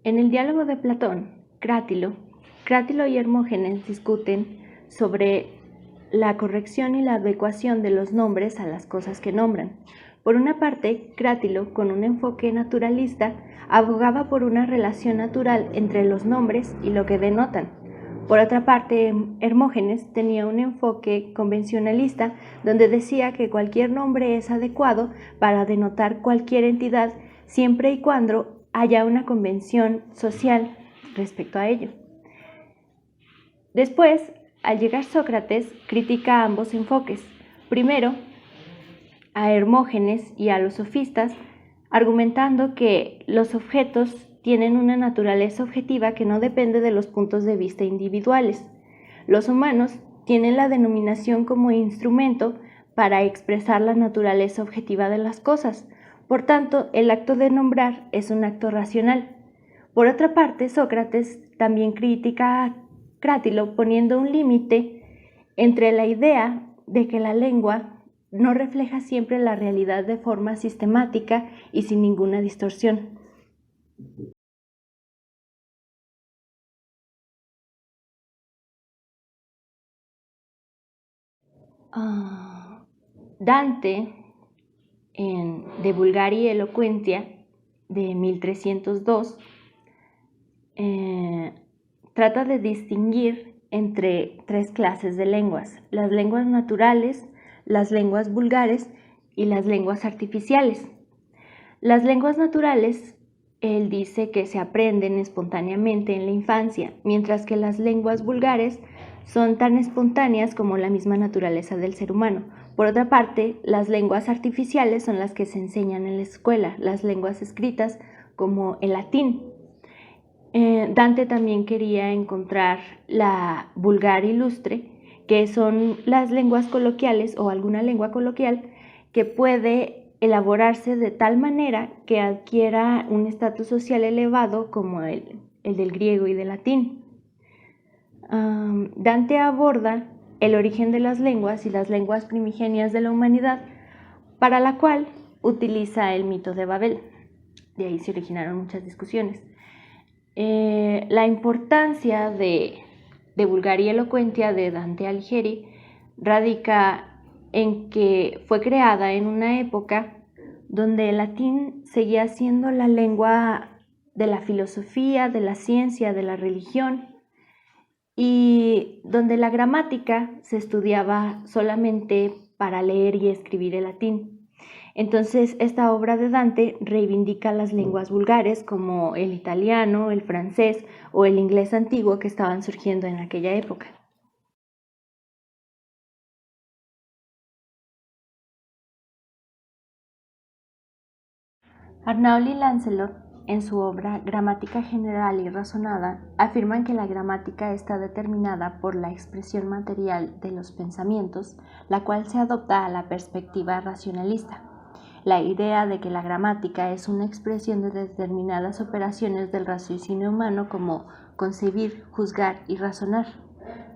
En el diálogo de Platón, Crátilo y Hermógenes discuten sobre la corrección y la adecuación de los nombres a las cosas que nombran. Por una parte, Crátilo, con un enfoque naturalista, abogaba por una relación natural entre los nombres y lo que denotan. Por otra parte, Hermógenes tenía un enfoque convencionalista donde decía que cualquier nombre es adecuado para denotar cualquier entidad siempre y cuando haya una convención social respecto a ello. Después, al llegar Sócrates, critica ambos enfoques. Primero, a Hermógenes y a los sofistas, argumentando que los objetos tienen una naturaleza objetiva que no depende de los puntos de vista individuales. Los humanos tienen la denominación como instrumento para expresar la naturaleza objetiva de las cosas. Por tanto, el acto de nombrar es un acto racional. Por otra parte, Sócrates también critica a Crátilo poniendo un límite entre la idea de que la lengua no refleja siempre la realidad de forma sistemática y sin ninguna distorsión. Dante, en De Vulgari Eloquentia, de 1302, trata de distinguir entre tres clases de lenguas: las lenguas naturales, las lenguas vulgares y las lenguas artificiales. Las lenguas naturales, él dice que se aprenden espontáneamente en la infancia, mientras que las lenguas vulgares son tan espontáneas como la misma naturaleza del ser humano. Por otra parte, las lenguas artificiales son las que se enseñan en la escuela, las lenguas escritas como el latín. Dante también quería encontrar la vulgar ilustre, que son las lenguas coloquiales o alguna lengua coloquial que puede elaborarse de tal manera que adquiera un estatus social elevado como el del griego y del latín. Dante aborda el origen de las lenguas y las lenguas primigenias de la humanidad, para la cual utiliza el mito de Babel. De ahí se originaron muchas discusiones. La importancia de Vulgari Eloquentia de Dante Alighieri radica en que fue creada en una época donde el latín seguía siendo la lengua de la filosofía, de la ciencia, de la religión, y donde la gramática se estudiaba solamente para leer y escribir el latín. Entonces, esta obra de Dante reivindica las lenguas vulgares como el italiano, el francés o el inglés antiguo que estaban surgiendo en aquella época. Arnauld y Lancelot, en su obra Gramática General y Razonada, afirman que la gramática está determinada por la expresión material de los pensamientos, la cual se adopta a la perspectiva racionalista. La idea de que la gramática es una expresión de determinadas operaciones del raciocinio humano como concebir, juzgar y razonar.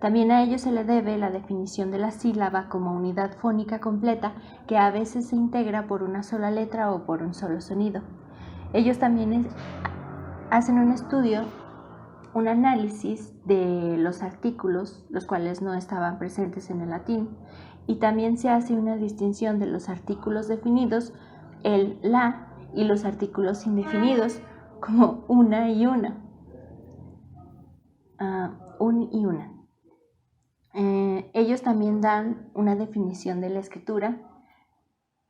También a ello se le debe la definición de la sílaba como unidad fónica completa que a veces se integra por una sola letra o por un solo sonido. Ellos también hacen un estudio, un análisis de los artículos, los cuales no estaban presentes en el latín, y también se hace una distinción de los artículos definidos, el la, y los artículos indefinidos como una y una. Un y una. Ellos también dan una definición de la escritura,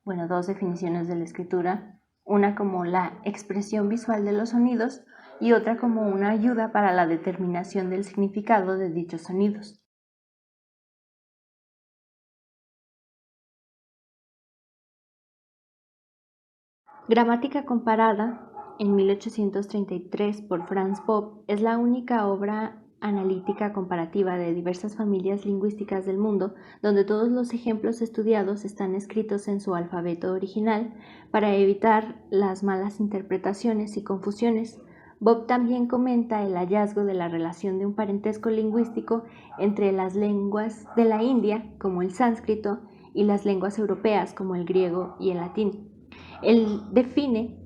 dos definiciones de la escritura, una como la expresión visual de los sonidos y otra como una ayuda para la determinación del significado de dichos sonidos. Gramática comparada, en 1833 por Franz Bopp, es la única obra analítica comparativa de diversas familias lingüísticas del mundo, donde todos los ejemplos estudiados están escritos en su alfabeto original para evitar las malas interpretaciones y confusiones. Bopp también comenta el hallazgo de la relación de un parentesco lingüístico entre las lenguas de la India, como el sánscrito, y las lenguas europeas, como el griego y el latín. Él define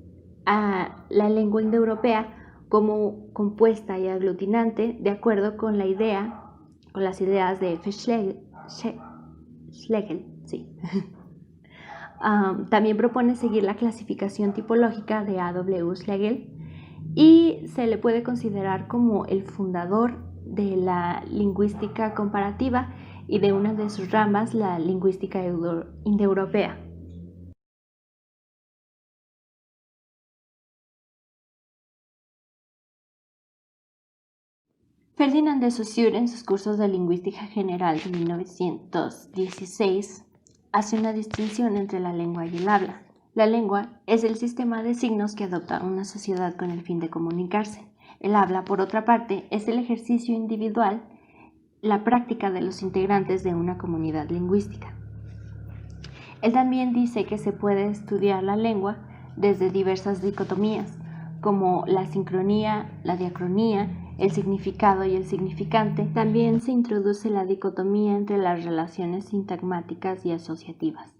a la lengua indoeuropea como compuesta y aglutinante de acuerdo con las ideas de Schlegel. Sí. También propone seguir la clasificación tipológica de A.W. Schlegel y se le puede considerar como el fundador de la lingüística comparativa y de una de sus ramas, la lingüística indoeuropea. Ferdinand de Saussure, en sus cursos de lingüística general de 1916, hace una distinción entre la lengua y el habla. La lengua es el sistema de signos que adopta una sociedad con el fin de comunicarse. El habla, por otra parte, es el ejercicio individual, la práctica de los integrantes de una comunidad lingüística. Él también dice que se puede estudiar la lengua desde diversas dicotomías, como la sincronía, la diacronía, el significado y el significante. También se introduce la dicotomía entre las relaciones sintagmáticas y asociativas.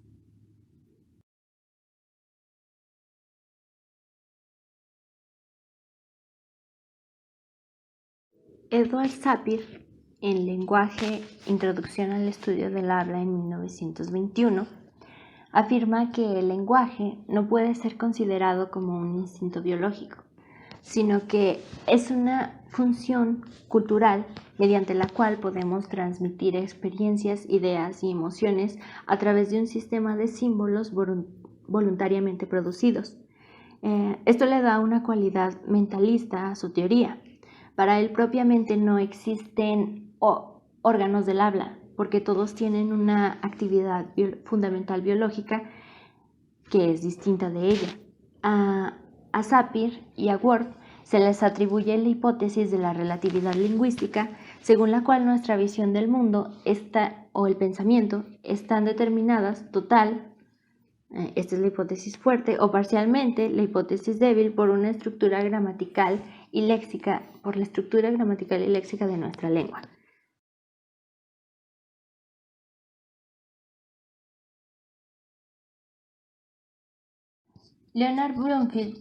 Edward Sapir, en Lenguaje, Introducción al Estudio del Habla en 1921, afirma que el lenguaje no puede ser considerado como un instinto biológico, sino que es una función cultural mediante la cual podemos transmitir experiencias, ideas y emociones a través de un sistema de símbolos voluntariamente producidos. Esto le da una cualidad mentalista a su teoría. Para él propiamente no existen órganos del habla, porque todos tienen una actividad fundamental biológica que es distinta de ella. A Sapir y a Whorf se les atribuye la hipótesis de la relatividad lingüística, según la cual nuestra visión del mundo o el pensamiento están determinadas esta es la hipótesis fuerte, o parcialmente, la hipótesis débil, por la estructura gramatical y léxica de nuestra lengua. Leonard Bloomfield,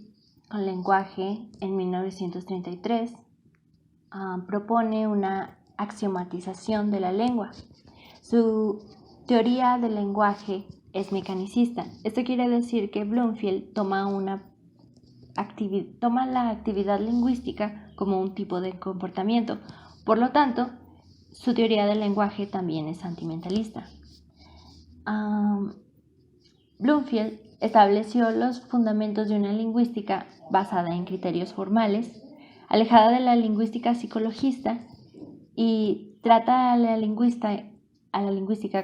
con Lenguaje, en 1933, propone una axiomatización de la lengua. Su teoría del lenguaje es mecanicista. Esto quiere decir que Bloomfield toma la actividad lingüística como un tipo de comportamiento. Por lo tanto, su teoría del lenguaje también es antimentalista. Bloomfield estableció los fundamentos de una lingüística basada en criterios formales, alejada de la lingüística psicologista, y trata a la lingüística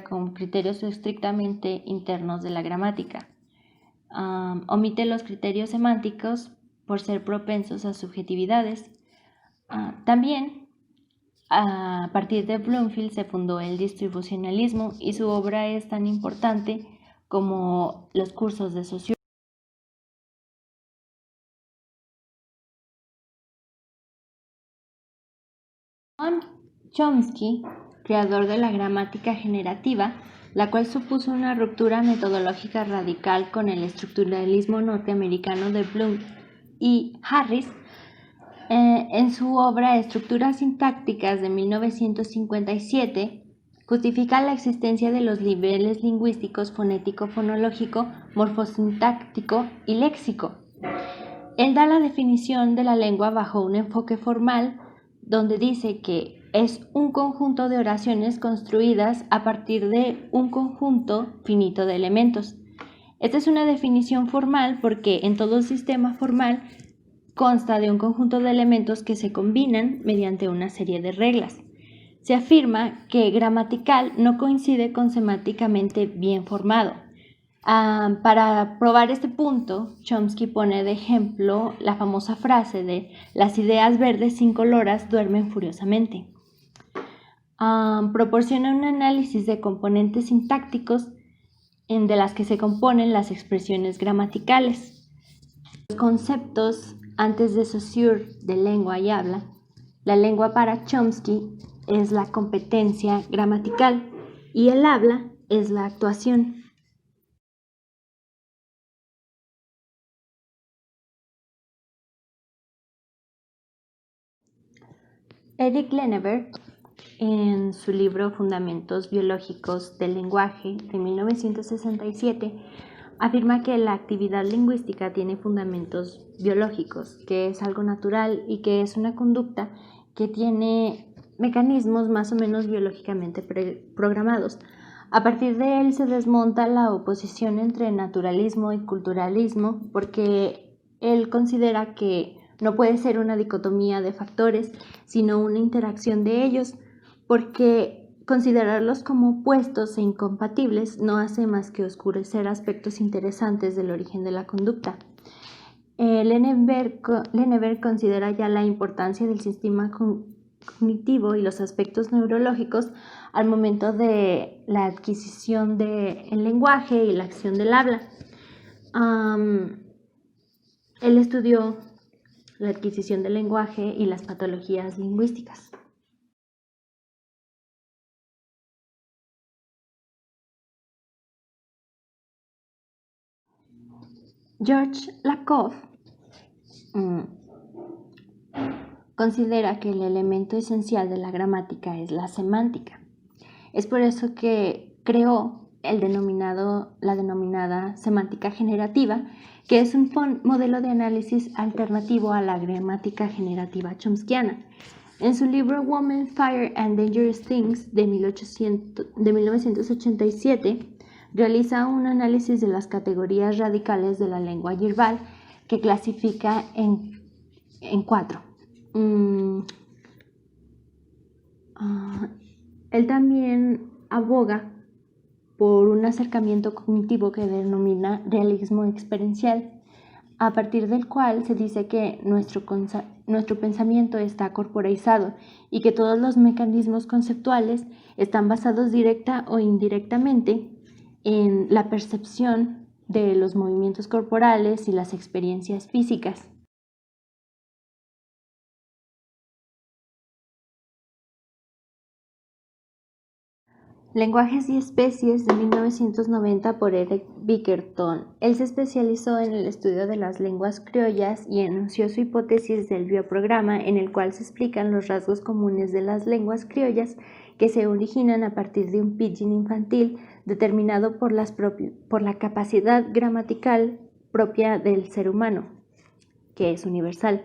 con criterios estrictamente internos de la gramática. Omite los criterios semánticos por ser propensos a subjetividades. También, a partir de Bloomfield se fundó el distribucionalismo y su obra es tan importante como los cursos de Saussure. Noam Chomsky, creador de la gramática generativa, la cual supuso una ruptura metodológica radical con el estructuralismo norteamericano de Bloom y Harris, en su obra Estructuras sintácticas de 1957, justifica la existencia de los niveles lingüísticos fonético, fonológico, morfosintáctico y léxico. Él da la definición de la lengua bajo un enfoque formal, donde dice que es un conjunto de oraciones construidas a partir de un conjunto finito de elementos. Esta es una definición formal porque en todo sistema formal consta de un conjunto de elementos que se combinan mediante una serie de reglas. Se afirma que gramatical no coincide con semánticamente bien formado. Para probar este punto, Chomsky pone de ejemplo la famosa frase de las ideas verdes incoloras duermen furiosamente. Proporciona un análisis de componentes sintácticos de las que se componen las expresiones gramaticales. Los conceptos antes de Saussure de lengua y habla. La lengua para Chomsky es la competencia gramatical y el habla es la actuación. Eric Lenneberg, en su libro Fundamentos Biológicos del Lenguaje de 1967, afirma que la actividad lingüística tiene fundamentos biológicos, que es algo natural y que es una conducta que tiene mecanismos más o menos biológicamente programados. A partir de él se desmonta la oposición entre naturalismo y culturalismo, porque él considera que no puede ser una dicotomía de factores, sino una interacción de ellos, porque considerarlos como opuestos e incompatibles no hace más que oscurecer aspectos interesantes del origen de la conducta. Lenneberg considera ya la importancia del sistema cognitivo y los aspectos neurológicos al momento de la adquisición del lenguaje y la acción del habla. Él estudió la adquisición del lenguaje y las patologías lingüísticas. George Lakoff considera que el elemento esencial de la gramática es la semántica. Es por eso que creó la denominada semántica generativa, que es un modelo de análisis alternativo a la gramática generativa chomskiana. En su libro Women, Fire and Dangerous Things de 1987, realiza un análisis de las categorías radicales de la lengua yerbal que clasifica en cuatro. Él también aboga por un acercamiento cognitivo que denomina realismo experiencial, a partir del cual se dice que nuestro pensamiento está corporeizado y que todos los mecanismos conceptuales están basados directa o indirectamente en la percepción de los movimientos corporales y las experiencias físicas. Lenguajes y especies de 1990 por Eric Bickerton. Él se especializó en el estudio de las lenguas criollas y enunció su hipótesis del bioprograma, en el cual se explican los rasgos comunes de las lenguas criollas que se originan a partir de un pidgin infantil determinado por la capacidad gramatical propia del ser humano, que es universal.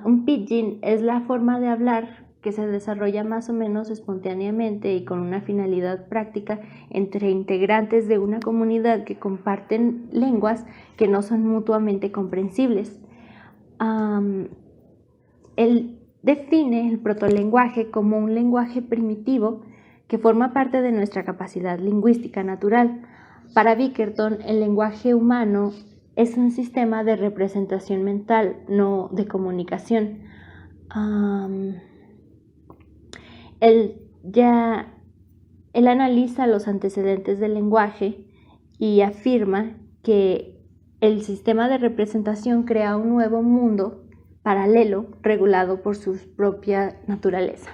Un pidgin es la forma de hablar que se desarrolla más o menos espontáneamente y con una finalidad práctica entre integrantes de una comunidad que comparten lenguas que no son mutuamente comprensibles. Él define el protolenguaje como un lenguaje primitivo que forma parte de nuestra capacidad lingüística natural. Para Bickerton, el lenguaje humano es un sistema de representación mental, no de comunicación. Él analiza los antecedentes del lenguaje y afirma que el sistema de representación crea un nuevo mundo paralelo regulado por su propia naturaleza.